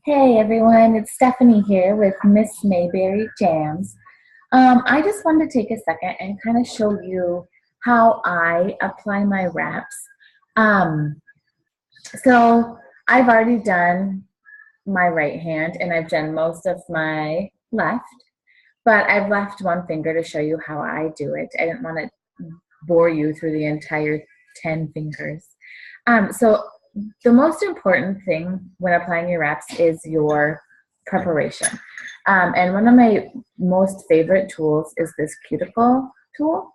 Hey everyone, it's Stephanie here with Miss Mayberry Jams. I just wanted to take a second and kind of show you how I apply my wraps. Um, so I've already done my right hand and I've done most of my left, but I've left one finger to show you how I do it. I didn't want to bore you through the entire 10 fingers. So the most important thing when applying your wraps is your preparation. And one of my most favorite tools is this cuticle tool.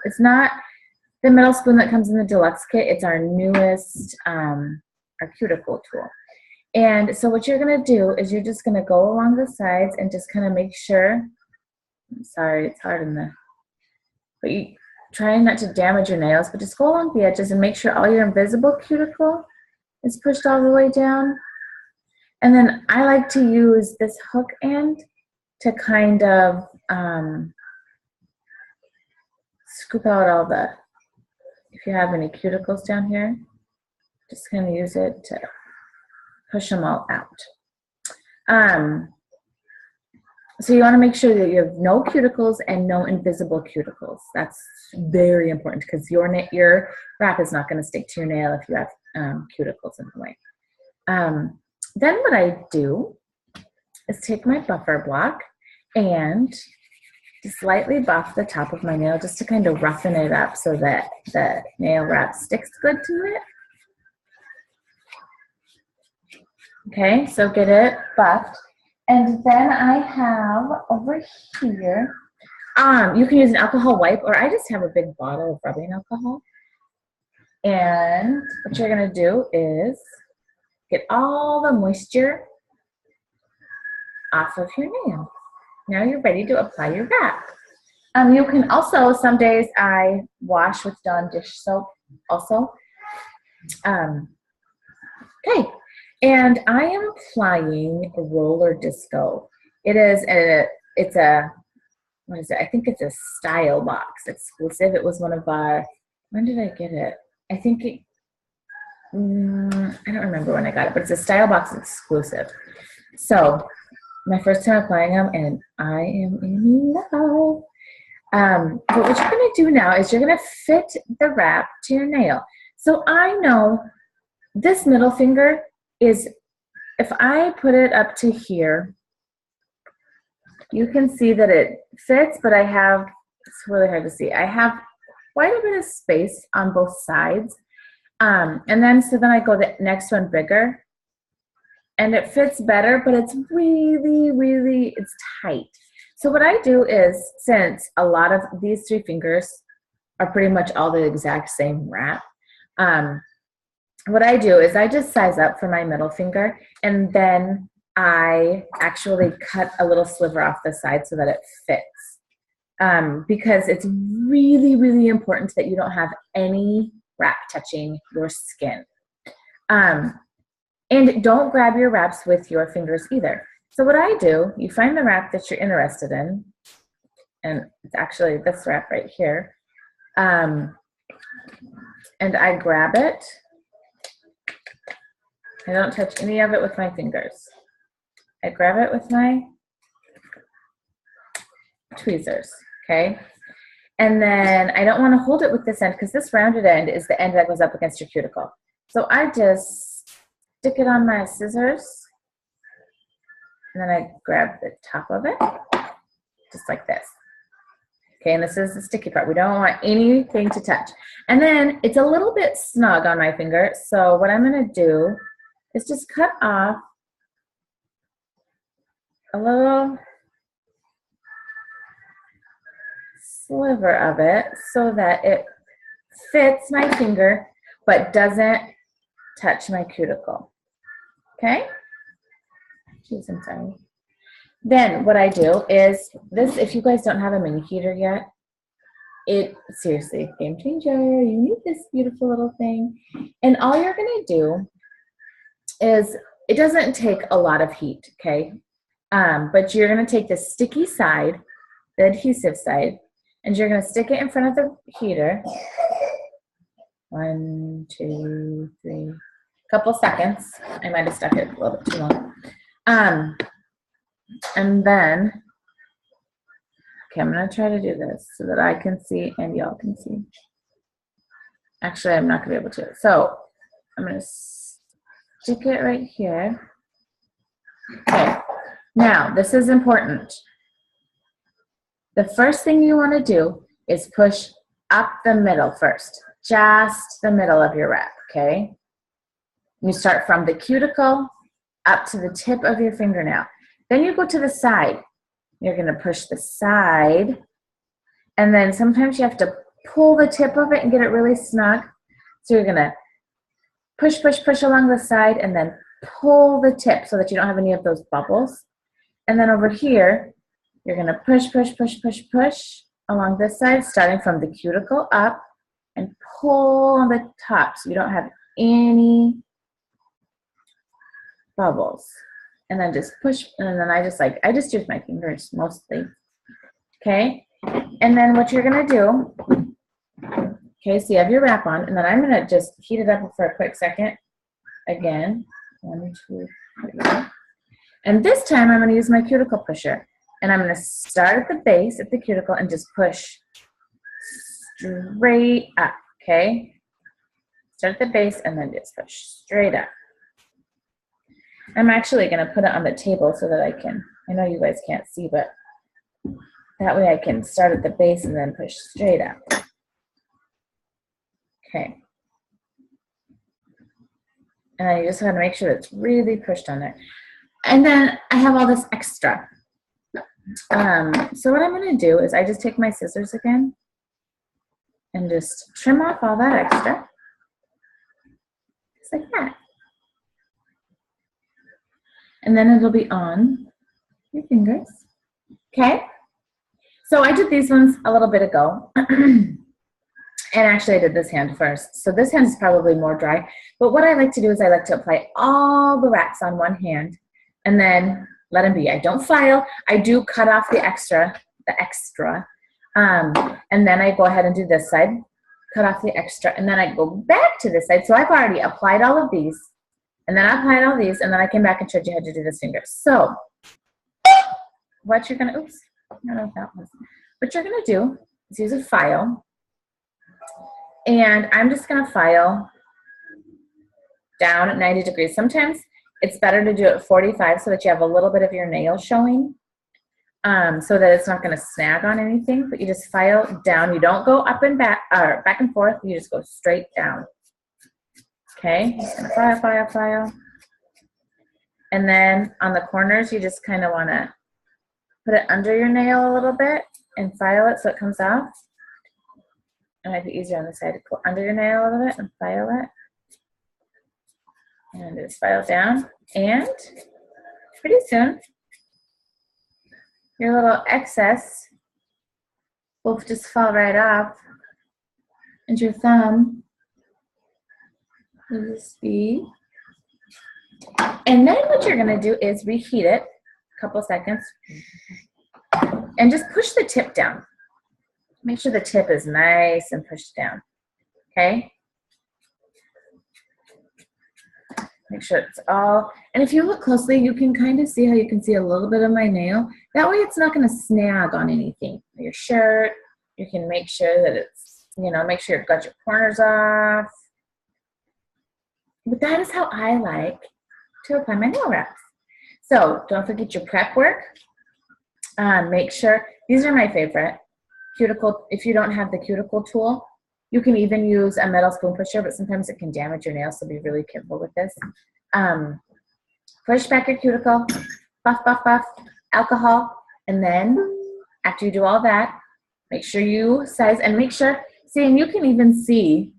It's not the metal spoon that comes in the deluxe kit. It's our newest, our cuticle tool. And so what you're gonna do is you're just gonna go along the sides and just kind of make sure, I'm sorry, it's hard in the, but you trying not to damage your nails, but just go along the edges and make sure all your invisible cuticle is pushed all the way down. And then I like to use this hook end to kind of scoop out all the, if you have any cuticles down here, just kind of use it to push them all out. So you want to make sure that you have no cuticles and no invisible cuticles. That's very important because your wrap is not going to stick to your nail if you have cuticles in the way. Then what I do is take my buffer block and just lightly buff the top of my nail just to kind of roughen it up so that the nail wrap sticks good to it. Okay, so get it buffed. And then I have over here, you can use an alcohol wipe, or I just have a big bottle of rubbing alcohol. And what you're gonna do is get all the moisture off of your nail. Now you're ready to apply your wrap. You can also, some days I wash with Dawn dish soap also. Okay. And I am applying roller disco. It's a, what is it? I think it's a Style Box exclusive. It was one of our, when did I get it? I think it, I don't remember when I got it, but it's a Style Box exclusive. So my first time applying them and I am in love. But what you're gonna do now is you're gonna fit the wrap to your nail. So I know this middle finger is, if I put it up to here, you can see that it fits, but it's really hard to see. I have quite a bit of space on both sides. So then I go the next one bigger and it fits better, but it's really, it's tight. So what I do is, since a lot of these three fingers are pretty much all the exact same wrap, what I do is I just size up for my middle finger, and then I actually cut a little sliver off the side so that it fits. Because it's really important that you don't have any wrap touching your skin. And don't grab your wraps with your fingers either. So what I do, you find the wrap that you're interested in, and it's actually this wrap right here, and I grab it. I don't touch any of it with my fingers. I grab it with my tweezers, okay? And then I don't want to hold it with this end because this rounded end is the end that goes up against your cuticle. So I just stick it on my scissors, and then I grab the top of it, just like this. Okay, and this is the sticky part. We don't want anything to touch. And then it's a little bit snug on my finger, so what I'm gonna do is just cut off a little sliver of it so that it fits my finger but doesn't touch my cuticle. Okay? Jeez, I'm sorry. Then what I do is this, if you guys don't have a mini heater yet, seriously, game changer. You need this beautiful little thing. And all you're gonna do is, it doesn't take a lot of heat, okay? But you're gonna take the sticky side, the adhesive side, and you're gonna stick it in front of the heater. 1, 2, 3, couple seconds. I might have stuck it a little bit too long. And then, okay, I'm going to try to do this so that I can see and y'all can see. Actually, I'm not going to be able to. So I'm going to stick it right here. Okay, now this is important. The first thing you want to do is push up the middle first, just the middle of your wrap, okay? You start from the cuticle up to the tip of your fingernail. Then you go to the side. You're going to push the side, and then sometimes you have to pull the tip of it and get it really snug. So you're going to push, push, push along the side and then pull the tip so that you don't have any of those bubbles. And then over here, you're going to push, push, push, push, push along this side, starting from the cuticle up, and pull on the top so you don't have any bubbles. And then just push, and then I just use my fingers mostly. Okay? And then what you're going to do, okay, so you have your wrap on, and then I'm going to just heat it up for a quick second. Again, 1, 2, 3. And this time I'm going to use my cuticle pusher. And I'm going to start at the base at the cuticle and just push straight up, okay? Start at the base and then just push straight up. I'm actually going to put it on the table so that I know you guys can't see, but that way I can start at the base and then push straight up. Okay. And you just want to make sure it's really pushed on there. And then I have all this extra. So what I'm going to do is I just take my scissors again and just trim off all that extra. Just like that. And then it'll be on your fingers. Okay? So I did these ones a little bit ago. And actually I did this hand first. So this hand is probably more dry. But what I like to do is I like to apply all the wraps on one hand and then let them be. I don't file. I do cut off the extra. And then I go ahead and do this side, cut off the extra, and then I go back to this side. So I've already applied all of these, and then I applied all these, and then I came back and showed you how to do this finger. So what you're gonna, oops, I don't know what that was. What you're gonna do is use a file, and I'm just gonna file down at 90 degrees. Sometimes it's better to do it at 45 so that you have a little bit of your nail showing, so that it's not going to snag on anything, but you just file down. You don't go up and back, or back and forth. You just go straight down. Okay, just going to file, file, file. And then on the corners, you just kind of want to put it under your nail a little bit and file it so it comes off. It might be easier on the side to go under your nail a little bit and file it. And just file down, and pretty soon your little excess will just fall right off, and your thumb will just be. And then what you're going to do is reheat it a couple seconds and just push the tip down. Make sure the tip is nice and pushed down, okay? Make sure it's all, and if you look closely, you can kind of see how you can see a little bit of my nail. That way it's not going to snag on anything. Your shirt, you can make sure that it's, you know, make sure you've got your corners off. But that is how I like to apply my nail wraps. So don't forget your prep work. Make sure, these are my favorite. Cuticle, if you don't have the cuticle tool, you can even use a metal spoon pusher, but sometimes it can damage your nails, so be really careful with this. Push back your cuticle, buff, buff, buff, alcohol, and then after you do all that, make sure you size and make sure, see, and you can even see,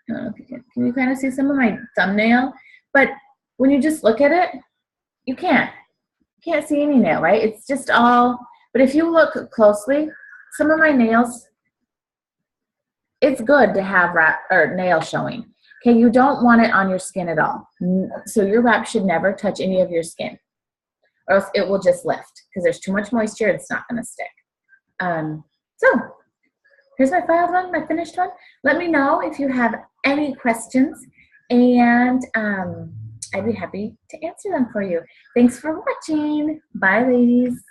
I don't know if you can you kind of see some of my thumbnail? But when you just look at it, you can't see any nail, right? It's just all, but if you look closely, some of my nails, it's good to have wrap or nail showing. Okay, you don't want it on your skin at all. So your wrap should never touch any of your skin, or else it will just lift because there's too much moisture. It's not going to stick. So here's my filed one, my finished one. Let me know if you have any questions, and I'd be happy to answer them for you. Thanks for watching. Bye, ladies.